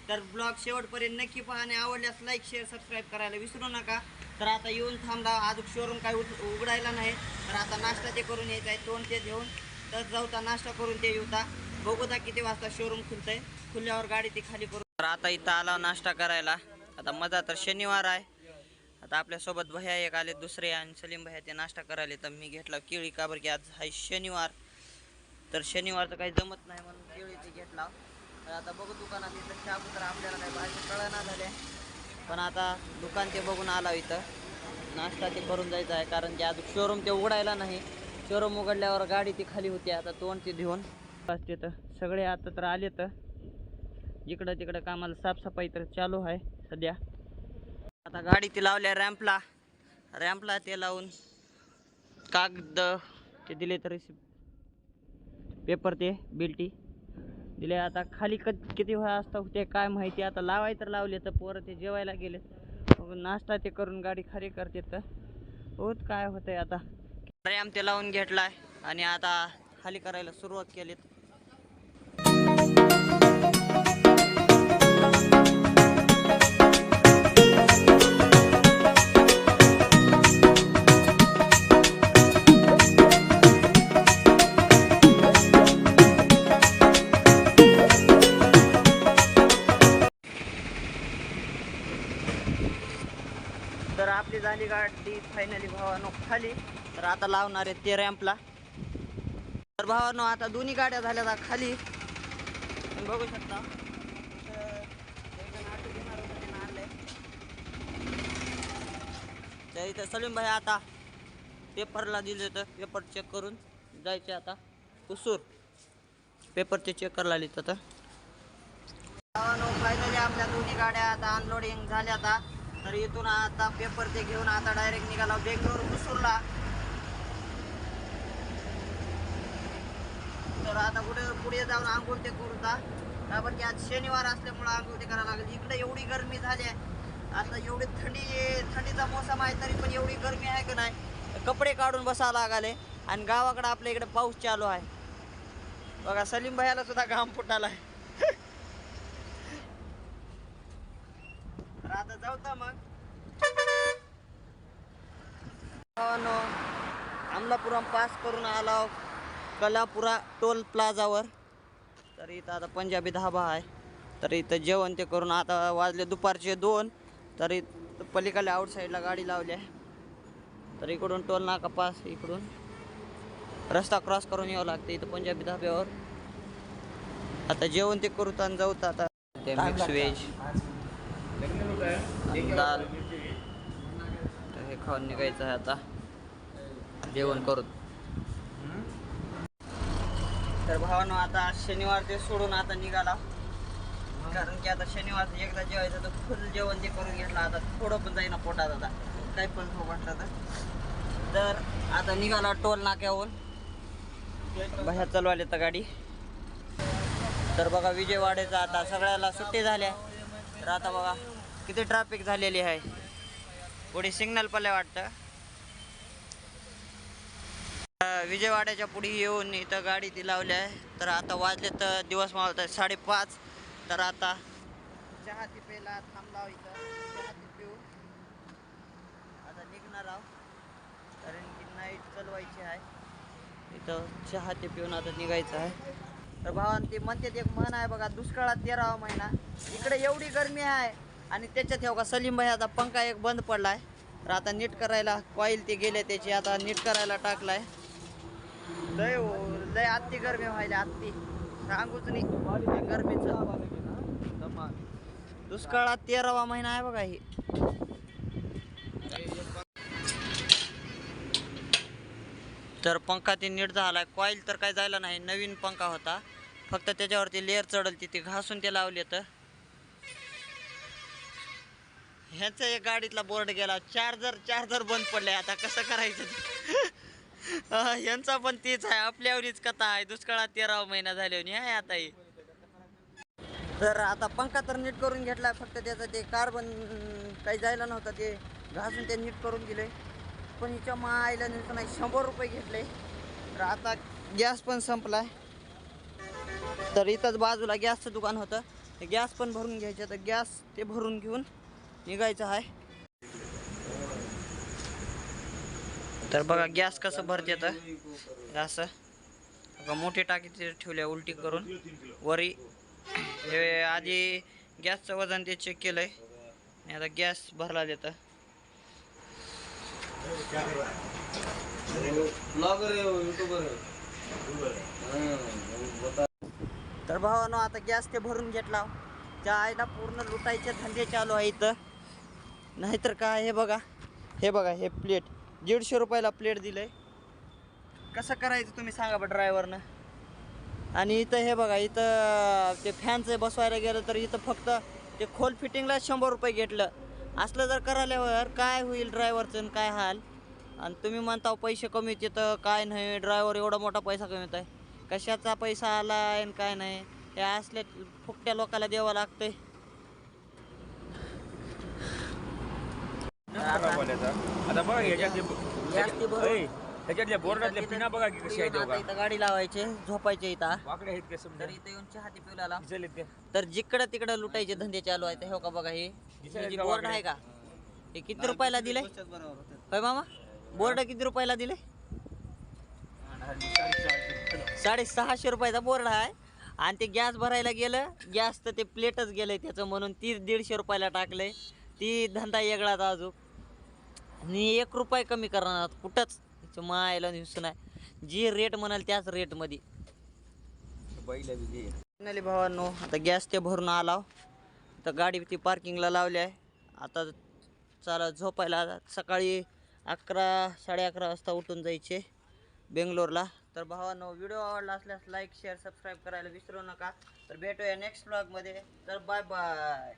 तर ब्लॉग शेवटपर्यंत नक्की पहा आणि आवडल्यास लाईक शेअर सबस्क्राईब करायला विसरू नका. तर आता येऊन थांबला, अजून शोरूम काय उघडायला नाही. तर आता नाश्ता ते करून यायचं आहे, तोंड ते घेऊन तर जाऊता नाश्ता करून ते येऊता. बघूता किती वाजता शोरूम खुलतंय, खुलल्यावर गाडी ती खाली करून. तर आता इथं आला नाश्ता करायला. आता मजा तर शनिवार आहे. आता आपल्यासोबत भैया एक आले दुसरे आणि सलीम भैया ते नाश्ता करायला. तर मी घेतला केळी, का बरं की आज आहे शनिवार. तर शनिवारचं काही जमत नाही म्हणून केळीची घेतला. तर आता बघू दुकानात इथं चहा तर आपल्याला काही भाजी कळना झाल्या. पण आता दुकान ते बघून आला इथं नाश्ता ते करून जायचं आहे, कारण की अजून शोरूम ते उघडायला नाही. शोरूम उघडल्यावर गाडी ती खाली होती. आता तोंड ती घेऊन असते तर सगळे आता तर आले. तर जिकडं तिकडं कामाला साफसफाई तर चालू आहे सध्या. आता गाडी ती लावल्या रॅम्पला ते लावून कागद ते दिले, तर पेपर ते बिल्टी दिले. आता खाली किती वेळा असता ते काय माहिती. आता लावाय तर लावले तर पोरं ते जेवायला गेले. नाश्ता ते करून गाडी खाली करते. तर होत काय होतंय आता रॅम्प ते लावून घेतलाय आणि आता खाली करायला सुरुवात केली. तर आपली झाली गाडी फायनली भावानो खाली. तर आता लावणार आहे ते रॅम्पला. तर भावानो आता दोन्ही गाड्या झाल्या खाली, तुम्ही बघू शकता. तर इथं सलीम भाई आता पेपरला दिले, तर पेपर चेक करून जायचे. आता हुसूर पेपरचे चेक करायला आले. तर फायनली आपल्या दोन्ही गाड्या आता अनलोडिंग झाल्या. आता तर इथून आता पेपर ते घेऊन आता डायरेक्ट निघाला बेंगलोर हुसूरला. तर आता पुढे जाऊन आंघोळ ते करूता, कारण की आज शनिवार असल्यामुळे आंघोळ ते करायला लागेल. इकडे एवढी गरमी झाली आहे, आता एवढी थंडीचा मोसम आहे तरी पण एवढी गरमी आहे की नाही, कपडे काढून बसावं लागले. आणि गावाकडे आपल्या इकडे पाऊस चालू आहे बघा. सलीम भैयाला सुद्धा घाम फुटालाय. तर आता जाऊ तर मग अमलापुरम पास करून आलो कलापुरा टोल प्लाझावर. तर इथं आता पंजाबी धाबा आहे. तर इथं जेवण ते करून आता वाजले दुपारचे 2. तर इथं पलीकडल्या आउटसाईडला गाडी लावली आहे. तर इकडून टोल नाका पास, इकडून रस्ता क्रॉस करून यावं लागते इथं पंजाबी धाब्यावर. आता जेवण ते करू आणि जाऊ. आता ते मिक्स व्हेज दाल तर हे खाऊन निघायचं आहे आता जेवण करून. तर भावानो आता शनिवार ते सोडून आता निघाला, कारण की आता शनिवार एकदा जेवायचं तर फुल जेवण ते करून घेतलं. आता थोडं पण जाईना पोटात आता काही पण खाऊ वाटलं तर आता निघाला टोल नाक्याहून. बाहेर चालवायला तर गाडी. तर बघा विजयवाड्याचा आता सगळ्याला सुट्टी झाल्या. तर आता बघा किती ट्रॅफिक झालेली आहे. पुढे सिग्नल पडले वाटतं. विजयवाड्याच्या पुढे येऊन इथं गाडी ती लावली आहे. तर आता वाजले तर दिवस मावळत आहे 5:30. तर आता चहा ती प्यायला थांबला इथं. चहा ती पिऊन आता निघणार आहोत, कारण की नाईट चालवायची आहे. इथं चहा ते पिऊन आता निघायचं आहे. तर भावान ती म्हणते एक म्हण आहे बघा, दुष्काळात 13वा महिना. इकडे एवढी गरमी आहे आणि त्याच्यात हे बघा सलीम भाई आता पंखा एक बंद पडलाय. तर आता नीट करायला कॉईल ते गेले त्याची, आता नीट करायला टाकलाय. लय आत्ती गरमी व्हायला, आत्ती सांगूच नाही गरमीचं. दुष्काळात 13वा महिना आहे बघा ही. तर पंखा ते नीट झालाय, कॉईल तर काय जायला नाही, नवीन पंखा होता. फक्त त्याच्यावरती लेअर चढल तिथे घासून ते लावले. तर ह्याचा एक गाडीतला बोर्ड गेला, चार्जर बंद पडले. आता कसं करायचं यांचा पण तीच आहे, आपल्यावरीच कथा आहे. दुष्काळात 13वा महिना झाल्यावर आहे आता ही. तर आता पंखा तर नीट करून घेतलाय, फक्त त्याचं ते कार्बन काही जायला नव्हतं, ते घासून ते नीट करून दिले. पण हिच्या मायला नीट नाही 100 रुपये घेतले. तर आता गॅस पण संपलाय. तर इथंच बाजूला गॅसचं दुकान होतं, गॅस पण भरून घ्यायचा, तर गॅस ते भरून घेऊन निघायचं आहे. तर बघा गॅस कसं भरते तर असं बघा, मोठी टाकी तिथे ठेवल्या उलटी करून वरी. हे आधी गॅसचं वजन ते चेक केलंय आणि आता गॅस भरला देतं. तर भावानो आता गॅस ते भरून घेतला. त्या आईला पूर्ण लुटायचे धंदे चालू आहे इथं. नाहीतर काय, हे बघा हे प्लेट 150 रुपयाला प्लेट दिलंय. कसं करायचं तुम्ही सांगा बा ड्रायव्हरनं. आणि इथं हे बघा, इथं ते फॅनचं बसवायला गेलं तर इथं फक्त ते खोल फिटिंगला 100 रुपये घेतलं. असलं जर करायल्यावर काय होईल ड्रायव्हरचं काय हाल. आणि तुम्ही म्हणता पैसे कमी येतं, काय नाही ड्रायव्हर एवढा मोठा पैसा कमीत आहे. कशाचा पैसा आला आणि काय नाही, हे असले फुकट्या लोकाला द्यावं लागतंय. आता बघा ह्याच्यातल्या बोर्डातल्या पिना बघा की कशी आहेत. इथं गाडी लावायचे, झोपायचे इथं. वाकडे आहेत का समजा. तर इथं येऊन चहा ती पिवला. दिसलेत का? तर जिकडं तिकडं लुटायचे धंदे चालू आहेत. हे का बघा, हे बोर्ड आहे का, हे किती रुपयाला दिले होय मामा? बोर्ड किती रुपयाला दिले? 650 रुपयाचा बोर्ड आहे. आणि ते गॅस भरायला गेलं, गॅस तर ते प्लेटच गेलंय त्याचं, म्हणून ती 150 रुपयाला टाकलंय. ती धंदा वेगळाच अजून. आणि 1 रुपये कमी करणार कुठंच. त्याच्या मायला दिवस नाही, जी रेट म्हणाल त्याच रेटमध्ये. फायनली भावांनो आता गॅस ते भरून आला. तर गाडी ती पार्किंगला लावली आहे. आता चला झोपायला. सकाळी 11 11:30 वाजता उठून जायचे बेंगलोरला. तर भावांनो व्हिडिओ आवडला असल्यास लाईक शेअर सबस्क्राईब करायला विसरू नका. तर भेटूया नेक्स्ट ब्लॉगमध्ये. तर बाय बाय.